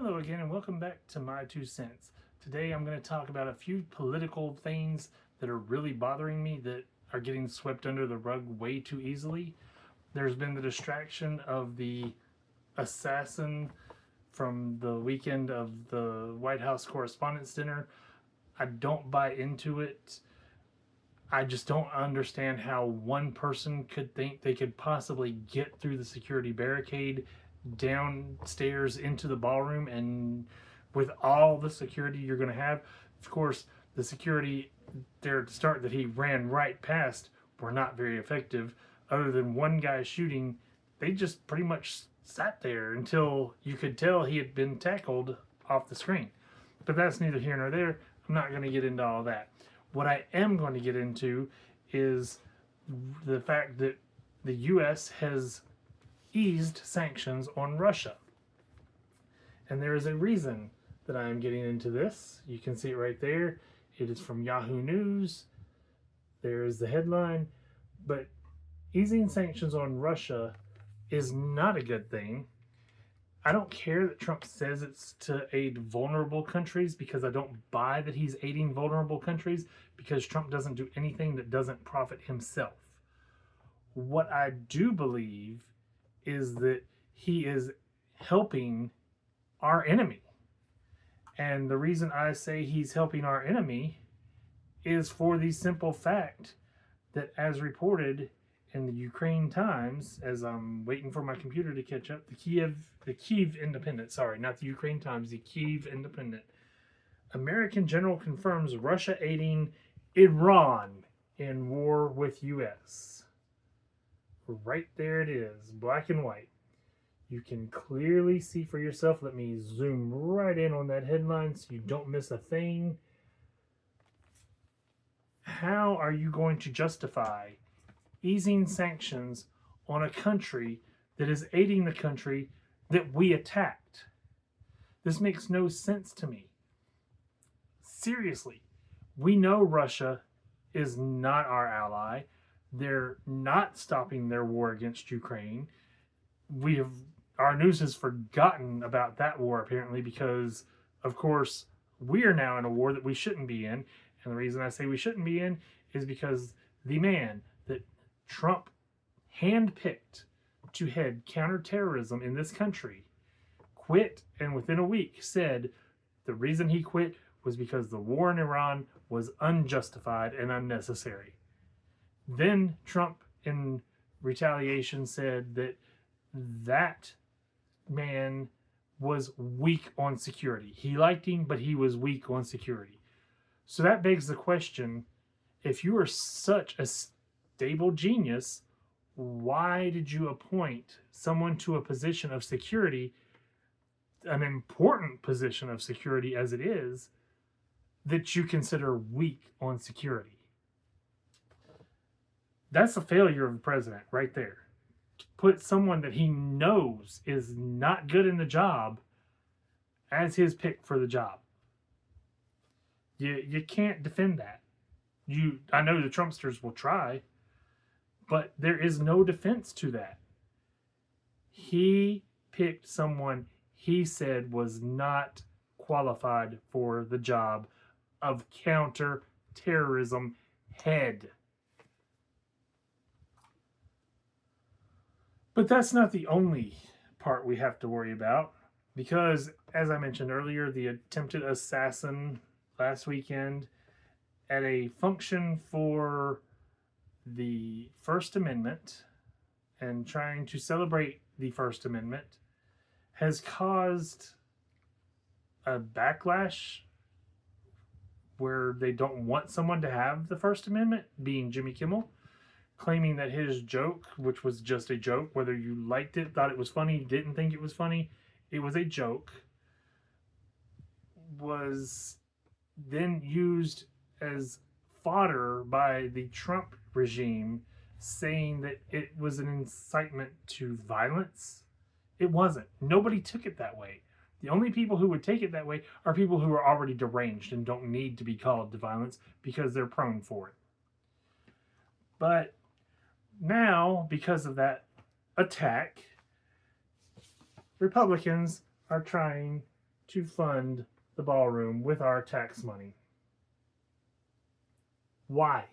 Hello again and welcome back to My Two Cents. Today I'm going to talk about a few political things that are really bothering me that are getting swept under the rug way too easily. There's been the distraction of the assassin from the weekend of the White House Correspondents' Dinner. I don't buy into it. I just don't understand how one person could think they could possibly get through the security barricade downstairs into the ballroom, and with all the security you're going to have, of course, the security there to start that he ran right past were not very effective. Other than one guy shooting, they just pretty much sat there until you could tell he had been tackled off the screen. But that's neither here nor there. I'm not going to get into all that. What I am going to get into is the fact that the U.S. has eased sanctions on Russia. And there is a reason that I am getting into this. You can see it right there. It is from Yahoo News. There is the headline. But easing sanctions on Russia is not a good thing. I don't care that Trump says it's to aid vulnerable countries, because I don't buy that he's aiding vulnerable countries, because Trump doesn't do anything that doesn't profit himself. What I do believe is that he is helping our enemy. And the reason I say he's helping our enemy is for the simple fact that, as reported in the Ukraine Times, as I'm waiting for my computer to catch up, the Kyiv Independent, sorry, not the Ukraine Times, the Kyiv Independent. American general confirms Russia aiding Iran in war with U.S. Right there it is, black and white. You can clearly see for yourself. Let me zoom right in on that headline so you don't miss a thing. How are you going to justify easing sanctions on a country that is aiding the country that we attacked? This makes no sense to me. Seriously, we know Russia is not our ally. They're not stopping their war against Ukraine. Our news has forgotten about that war, apparently, because, of course, we are now in a war that we shouldn't be in. And the reason I say we shouldn't be in is because the man that Trump handpicked to head counterterrorism in this country quit, and within a week said the reason he quit was because the war in Iran was unjustified and unnecessary. Then Trump, in retaliation, said that that man was weak on security. He liked him, but he was weak on security. So that begs the question, if you are such a stable genius, why did you appoint someone to a position of security, an important position of security as it is, that you consider weak on security? That's a failure of the president right there. To put someone that he knows is not good in the job as his pick for the job. You can't defend that. I know the Trumpsters will try, but there is no defense to that. He picked someone he said was not qualified for the job of counter-terrorism head. But that's not the only part we have to worry about, because, as I mentioned earlier, the attempted assassin last weekend at a function for the First Amendment and trying to celebrate the First Amendment has caused a backlash where they don't want someone to have the First Amendment, being Jimmy Kimmel, claiming that his joke, which was just a joke, whether you liked it, thought it was funny, didn't think it was funny, it was a joke, was then used as fodder by the Trump regime, saying that it was an incitement to violence. It wasn't. Nobody took it that way. The only people who would take it that way are people who are already deranged and don't need to be called to violence because they're prone for it. But now, because of that attack, Republicans are trying to fund the ballroom with our tax money. Why?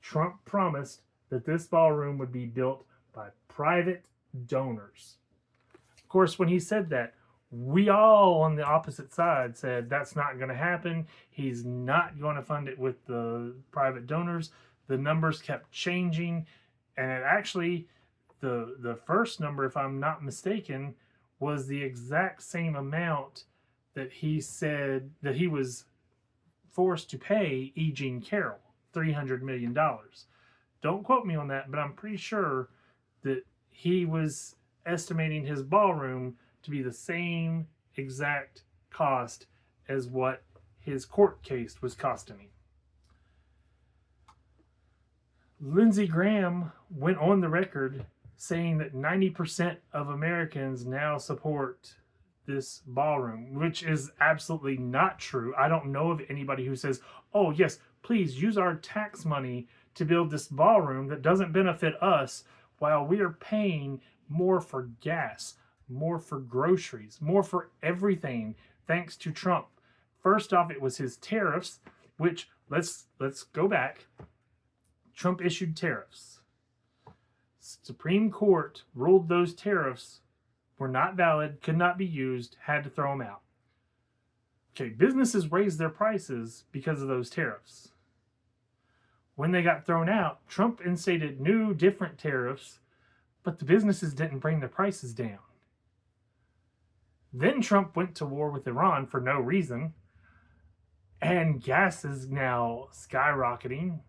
Trump promised that this ballroom would be built by private donors. Of course, when he said that, we all on the opposite side said that's not going to happen. He's not going to fund it with the private donors. The numbers kept changing, and it actually, the first number, if I'm not mistaken, was the exact same amount that he said that he was forced to pay E. Jean Carroll, $300 million. Don't quote me on that, but I'm pretty sure that he was estimating his ballroom to be the same exact cost as what his court case was costing him. Lindsey Graham went on the record saying that 90% of Americans now support this ballroom, which is absolutely not true. I don't know of anybody who says, oh yes, please use our tax money to build this ballroom that doesn't benefit us while we are paying more for gas, more for groceries, more for everything thanks to Trump. First off, it was his tariffs, which let's go back. Trump issued tariffs. Supreme Court ruled those tariffs were not valid, could not be used, had to throw them out. Okay, businesses raised their prices because of those tariffs. When they got thrown out, Trump instated new, different tariffs, but the businesses didn't bring their prices down. Then Trump went to war with Iran for no reason, and gas is now skyrocketing,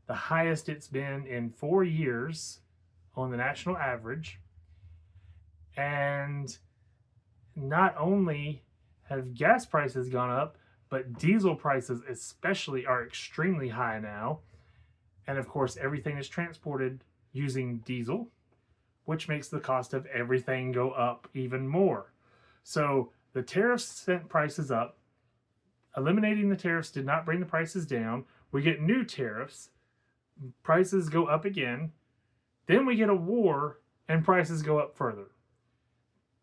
the highest it's been in 4 years on the national average. And not only have gas prices gone up, but diesel prices especially are extremely high now. And of course, everything is transported using diesel, which makes the cost of everything go up even more. So the tariffs sent prices up. Eliminating the tariffs did not bring the prices down. We get new tariffs. Prices go up again. Then we get a war and prices go up further.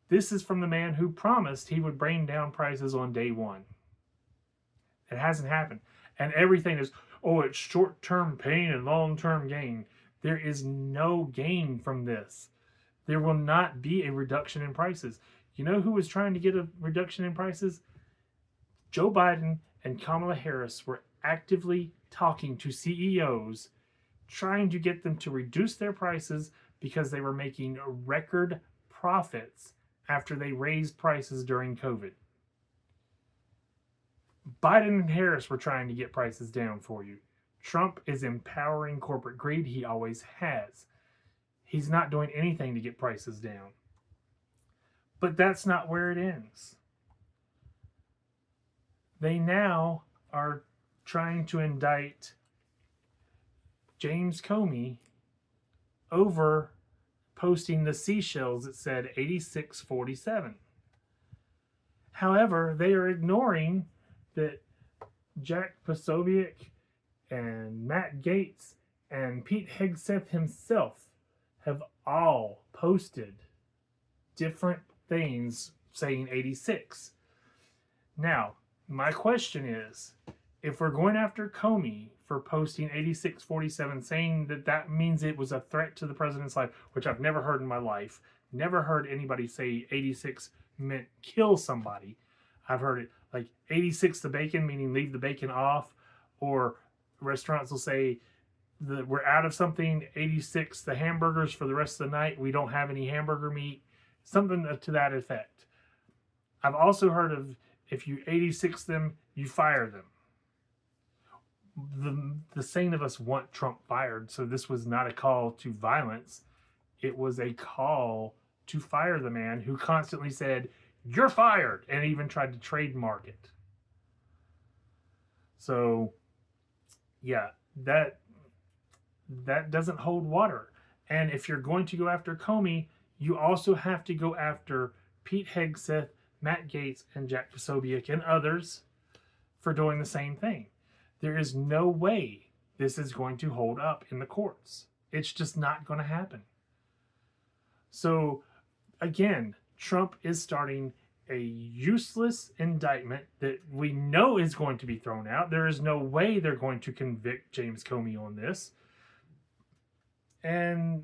This is from the man who promised he would bring down prices on day one. It hasn't happened. And everything is, oh, it's short-term pain and long-term gain. There is no gain from this. There will not be a reduction in prices. You know who was trying to get a reduction in prices? Joe Biden and Kamala Harris were actively talking to CEOs, trying to get them to reduce their prices because they were making record profits after they raised prices during COVID. Biden and Harris were trying to get prices down for you. Trump is empowering corporate greed. He always has. He's not doing anything to get prices down. But that's not where it ends. They now are trying to indict James Comey over posting the seashells that said 8647. However, they are ignoring that Jack Posobiec and Matt Gaetz and Pete Hegseth himself have all posted different things saying 86. Now, my question is, if we're going after Comey for posting 8647, saying that that means it was a threat to the president's life, which I've never heard in my life, never heard anybody say 86 meant kill somebody. I've heard it like 86 the bacon, meaning leave the bacon off, or restaurants will say that we're out of something, 86 the hamburgers for the rest of the night, we don't have any hamburger meat, something to that effect. I've also heard of if you 86 them, you fire them. The sane of us want Trump fired, so this was not a call to violence. It was a call to fire the man who constantly said, "You're fired," and even tried to trademark it. So, yeah, that doesn't hold water. And if you're going to go after Comey, you also have to go after Pete Hegseth, Matt Gaetz, and Jack Posobiec and others for doing the same thing. There is no way this is going to hold up in the courts. It's just not going to happen. So, again, Trump is starting a useless indictment that we know is going to be thrown out. There is no way they're going to convict James Comey on this. And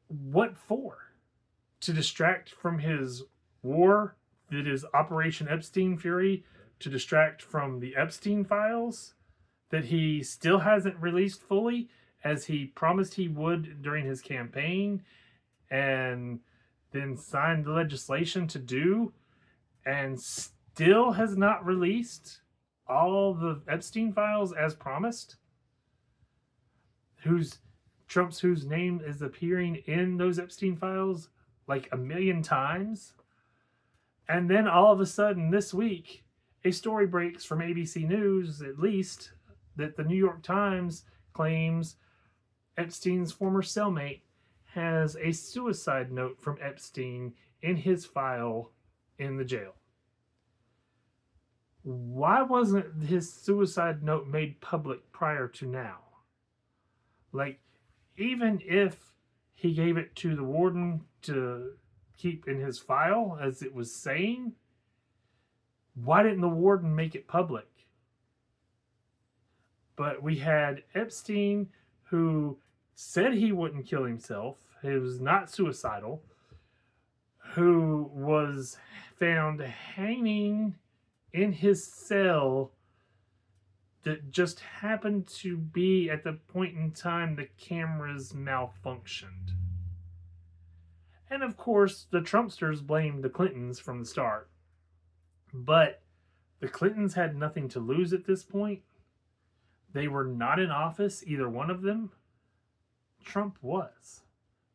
what for? To distract from his war that is Operation Epstein Fury, to distract from the Epstein files that he still hasn't released fully, as he promised he would during his campaign, and then signed the legislation to do, and still has not released all the Epstein files as promised. Whose name is appearing in those Epstein files like 1 million times. And then all of a sudden this week, a story breaks from ABC News, at least, that the New York Times claims Epstein's former cellmate has a suicide note from Epstein in his file in the jail. Why wasn't his suicide note made public prior to now? Like, even if he gave it to the warden to keep in his file, as it was saying, why didn't the warden make it public? But we had Epstein, who said he wouldn't kill himself, he was not suicidal, who was found hanging in his cell that just happened to be at the point in time the cameras malfunctioned. And of course, the Trumpsters blamed the Clintons from the start. But the Clintons had nothing to lose at this point. They were not in office, either one of them. Trump was.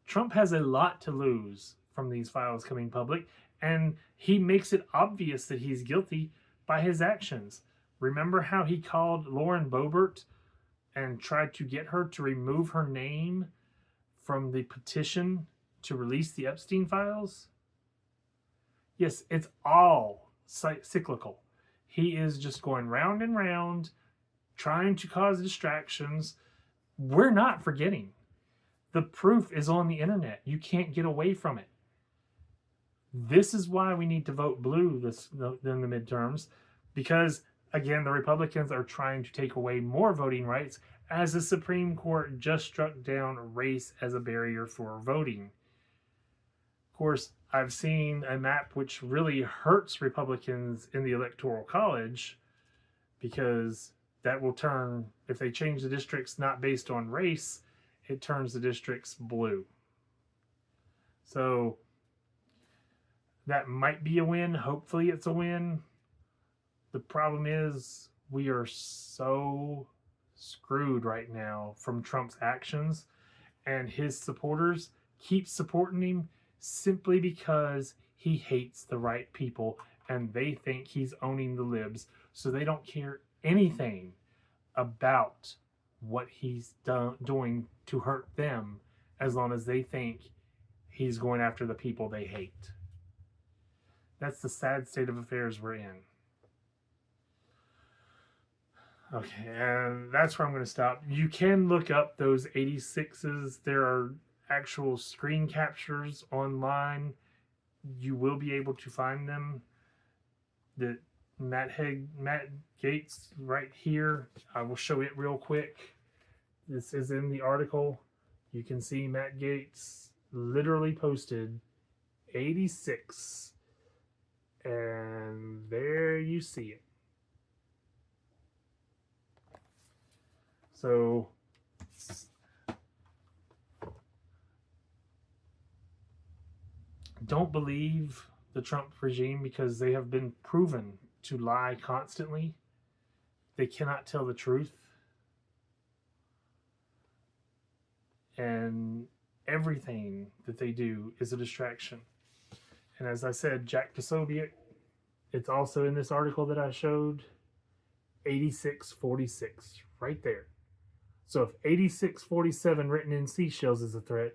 Trump has a lot to lose from these files coming public, and he makes it obvious that he's guilty by his actions. Remember how he called Lauren Boebert and tried to get her to remove her name from the petition to release the Epstein files? Yes, it's all cyclical. He is just going round and round, trying to cause distractions. We're not forgetting. The proof is on the internet. You can't get away from it. This is why we need to vote blue in the midterms, because, again, the Republicans are trying to take away more voting rights, as the Supreme Court just struck down race as a barrier for voting. Of course, I've seen a map which really hurts Republicans in the Electoral College, because that will turn, if they change the districts not based on race, it turns the districts blue. So that might be a win. Hopefully it's a win. The problem is we are so screwed right now from Trump's actions, and his supporters keep supporting him simply because he hates the right people and they think he's owning the libs, so they don't care anything about what he's doing to hurt them, as long as they think he's going after the people they hate. That's the sad state of affairs we're in. Okay, and that's where I'm going to stop. You can look up those 86s. There are actual screen captures online. You will be able to find them. That Matt Gaetz right here. I will show it real quick. This is in the article. You can see Matt Gaetz literally posted 86. And there you see it. So don't believe the Trump regime, because they have been proven to lie constantly. They cannot tell the truth. And everything that they do is a distraction. And as I said, Jack Posobiec, it's also in this article that I showed, 8646, right there. So if 8647 written in seashells is a threat,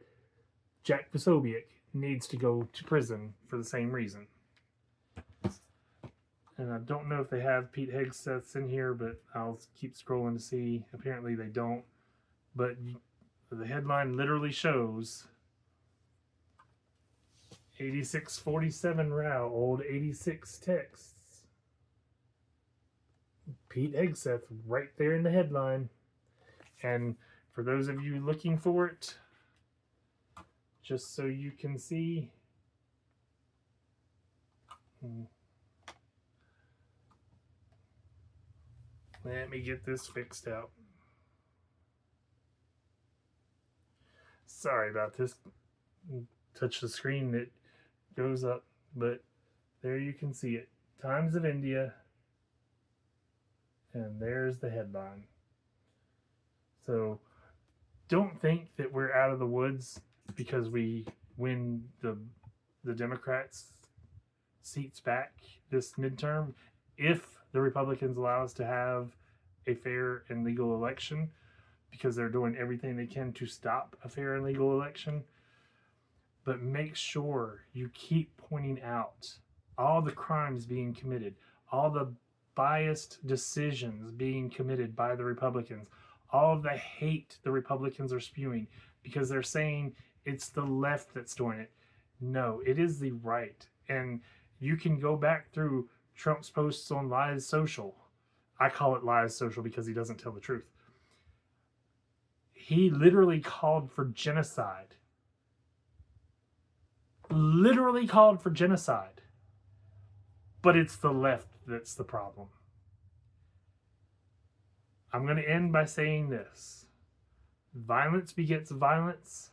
Jack Posobiec needs to go to prison for the same reason. And I don't know if they have Pete Hegseth's in here, but I'll keep scrolling to see. Apparently they don't. But the headline literally shows 8647 row, old 86 texts. Pete Hegseth right there in the headline. And for those of you looking for it, just so you can see, let me get this fixed out. Sorry about this. Touch the screen, it goes up, but there you can see it. Times of India, and there's the headline. So don't think that we're out of the woods because we win the Democrats' seats back this midterm. If the Republicans allow us to have a fair and legal election, because they're doing everything they can to stop a fair and legal election. But make sure you keep pointing out all the crimes being committed, all the biased decisions being committed by the Republicans, all of the hate the Republicans are spewing, because they're saying it's the left that's doing it. No, it is the right. And you can go back through Trump's posts on Lies Social. I call it Lies Social because he doesn't tell the truth. He literally called for genocide. Literally called for genocide. But it's the left that's the problem. I'm going to end by saying this. Violence begets violence.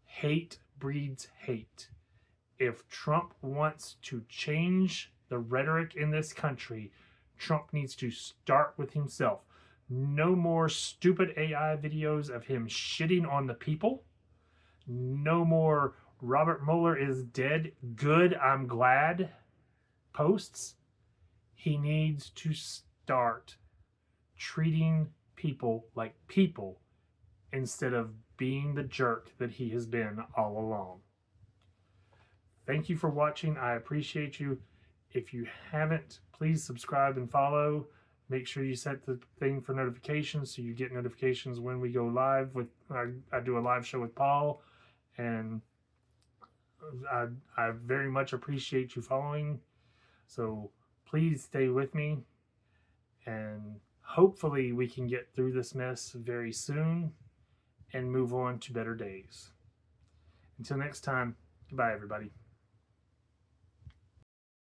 Hate breeds hate. If Trump wants to change the rhetoric in this country, Trump needs to start with himself. No more stupid AI videos of him shitting on the people. No more Robert Mueller is dead. Good, I'm glad posts. He needs to start treating people like people instead of being the jerk that he has been all along. Thank you for watching. I appreciate you. If you haven't, please subscribe and follow. Make sure you set the thing for notifications so you get notifications when we go live. I do a live show with Paul, and I very much appreciate you following. So please stay with me, and hopefully we can get through this mess very soon and move on to better days. Until next time, goodbye everybody.